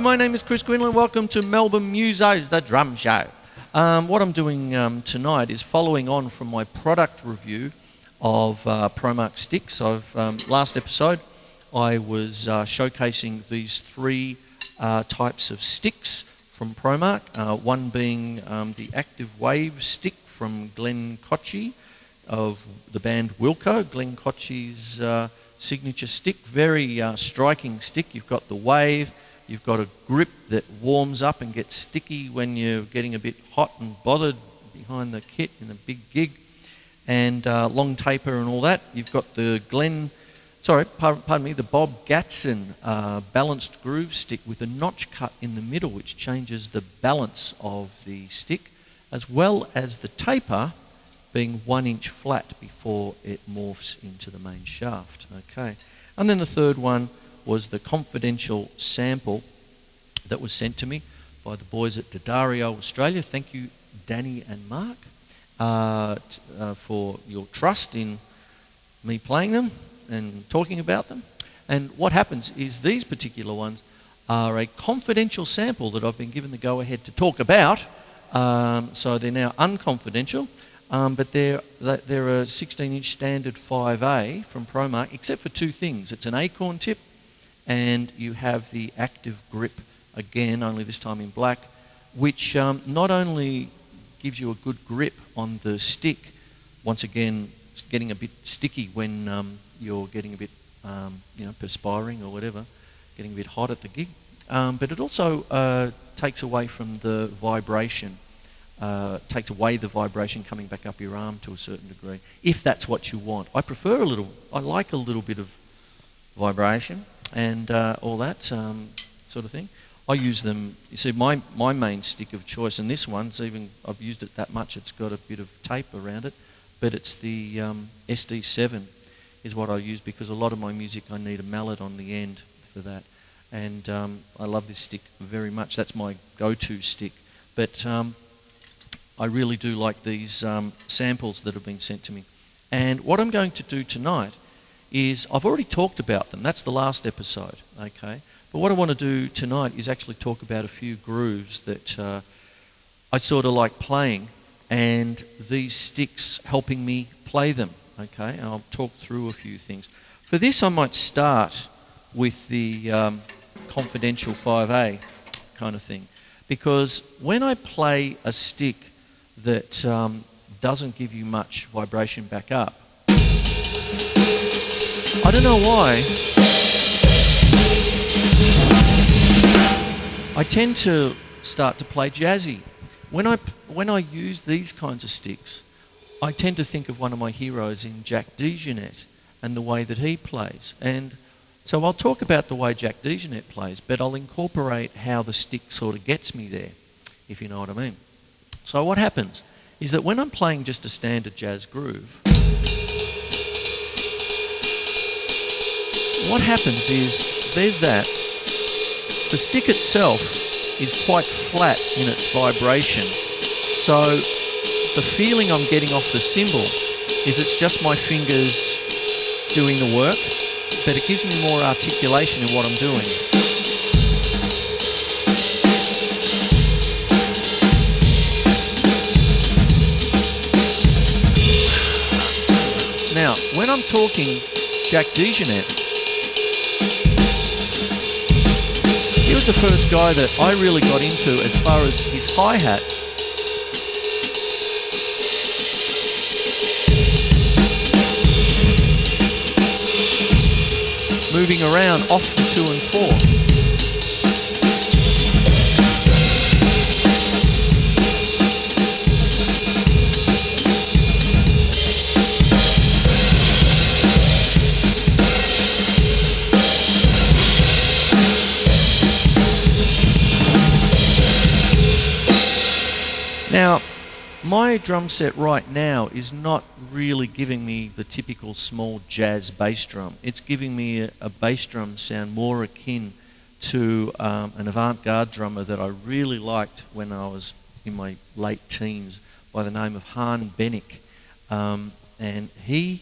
my name is Quinlan. Welcome to Melbourne Musos, the drum show. What I'm doing tonight is following on from my product review of Promark sticks. Last episode, I was showcasing these three types of sticks from Promark. One being the Active Wave stick from Glenn Cocchi of the band Wilco. Glenn Cocchi's signature stick, very striking stick. You've got the wave, you've got a grip that warms up and gets sticky when you're getting a bit hot and bothered behind the kit in a big gig, and long taper and all that. You've got the the Bob Gatson balanced groove stick with a notch cut in the middle, which changes the balance of the stick, as well as the taper being 1 inch flat before it morphs into the main shaft. Okay, and then the third one was the confidential sample that was sent to me by the boys at Daddario Australia. Thank you, Danny and Mark, for your trust in me playing them and talking about them. And what happens is these particular ones are a confidential sample that I've been given the go-ahead to talk about, so they're now unconfidential. But they're a 16-inch standard 5A from Promark, except for two things. It's an acorn tip, and you have the active grip again, only this time in black, which not only gives you a good grip on the stick, once again, it's getting a bit sticky when you're getting a bit, perspiring or whatever, getting a bit hot at the gig, but it also takes away from the vibration. Takes away the vibration coming back up your arm to a certain degree, if that's what you want. I like a little bit of vibration and all that sort of thing. I use them, you see, my main stick of choice, and this one's even, I've used it that much, it's got a bit of tape around it, but it's the SD7 is what I use, because a lot of my music I need a mallet on the end for that. And I love this stick very much. That's my go-to stick. But I really do like these samples that have been sent to me. And what I'm going to do tonight is, I've already talked about them. That's the last episode, okay? But what I want to do tonight is actually talk about a few grooves that I sort of like playing, and these sticks helping me play them, okay? And I'll talk through a few things. For this, I might start with the confidential 5A kind of thing, because when I play a stick that doesn't give you much vibration back up, I don't know why, I tend to start to play jazzy. When I use these kinds of sticks, I tend to think of one of my heroes in Jack DeJohnette and the way that he plays. And so I'll talk about the way Jack DeJohnette plays, but I'll incorporate how the stick sort of gets me there, if you know what I mean. So what happens is that when I'm playing just a standard jazz groove, what happens is, there's that. The stick itself is quite flat in its vibration. So the feeling I'm getting off the cymbal is it's just my fingers doing the work, but it gives me more articulation in what I'm doing. Now, when I'm talking Jack DeJohnette, he was the first guy that I really got into as far as his hi-hat. Moving around off the 2 and 4. Now, my drum set right now is not really giving me the typical small jazz bass drum. It's giving me a bass drum sound more akin to an avant-garde drummer that I really liked when I was in my late teens, by the name of Han Bennick. And he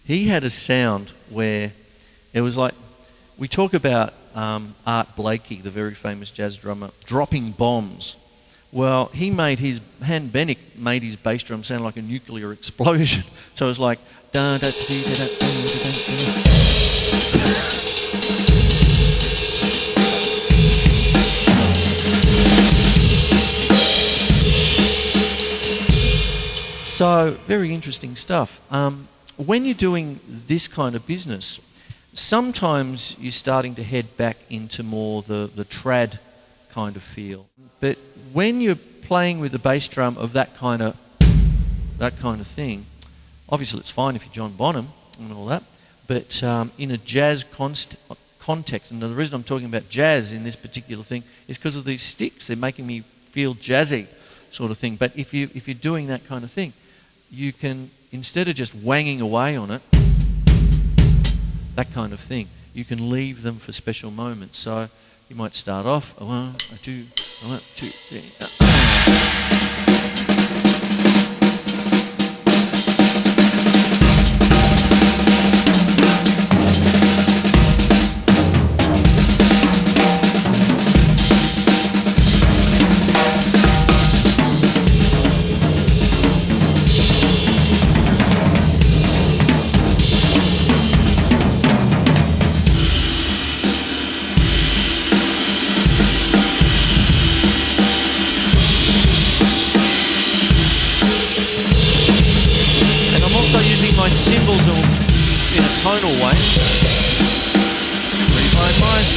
had a sound where it was like, we talk about Art Blakey, the very famous jazz drummer, dropping bombs. Well, Han Bennett made his bass drum sound like a nuclear explosion. So it was like, da da da da da da da. So, very interesting stuff. When you're doing this kind of business, sometimes you're starting to head back into more the trad kind of feel. But when you're playing with the bass drum of that kind of thing, obviously it's fine if you're John Bonham and all that, but in a jazz context, and the reason I'm talking about jazz in this particular thing is because of these sticks. They're making me feel jazzy sort of thing. But if you're doing that kind of thing, you can, instead of just wanging away on it, that kind of thing, you can leave them for special moments. So you might start off, 1, 2, 1, 2, 3. My cymbals are in a tonal way. Replay mice.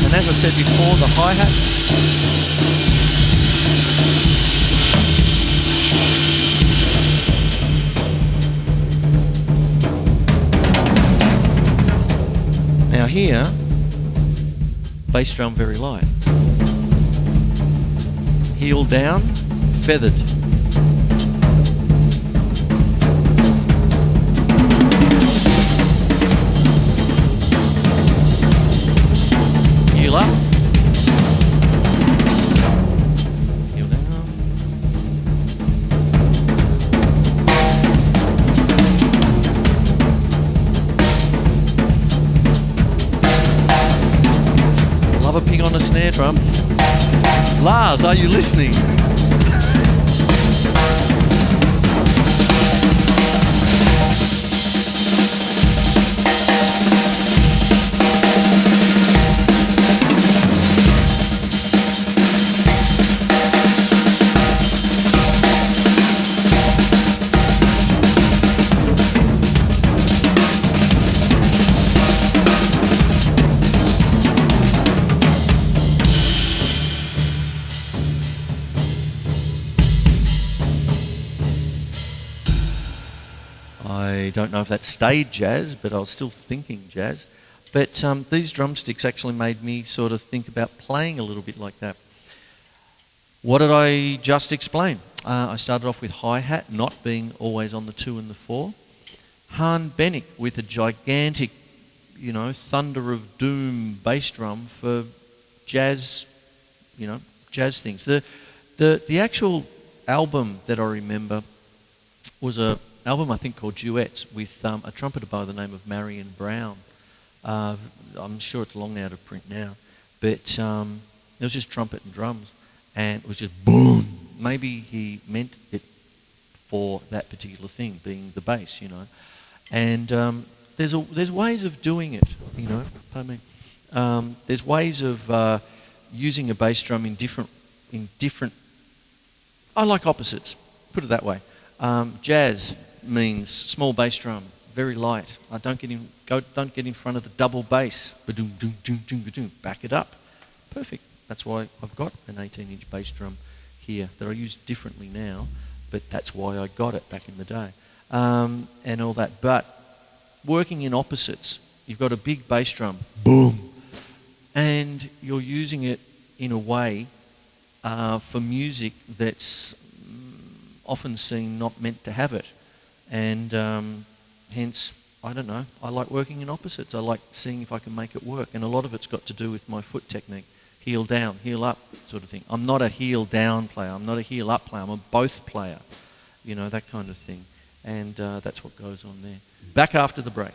And as I said before, the hi-hat. Now here, bass drum very light. Heel down, feathered. Heel up. Heel down. Love a pig on a snare drum. Lars, are you listening? I don't know if that stayed jazz, but I was still thinking jazz. But these drumsticks actually made me sort of think about playing a little bit like that. What did I just explain? I started off with hi-hat, not being always on the 2 and the 4. Han Bennett with a gigantic, thunder of doom bass drum for jazz, jazz things. The actual album that I remember was a album I think called Duets with a trumpeter by the name of Marion Brown. I'm sure it's long out of print now, but it was just trumpet and drums, and it was just boom. Maybe he meant it for that particular thing, being the bass, And there's ways of doing it, Pardon me. There's ways of using a bass drum in different. I like opposites. Put it that way. Jazz means small bass drum, very light. Don't get in front of the double bass. Ba-doom, doom, doom, doom, doom. Back it up. Perfect. That's why I've got an 18-inch bass drum here that I use differently now, but that's why I got it back in the day, and all that. But working in opposites, you've got a big bass drum, boom, and you're using it in a way for music that's often seen not meant to have it. And hence, I don't know, I like working in opposites. I like seeing if I can make it work. And a lot of it's got to do with my foot technique. Heel down, heel up sort of thing. I'm not a heel down player. I'm not a heel up player. I'm a both player. You know, that kind of thing. And that's what goes on there. Back after the break.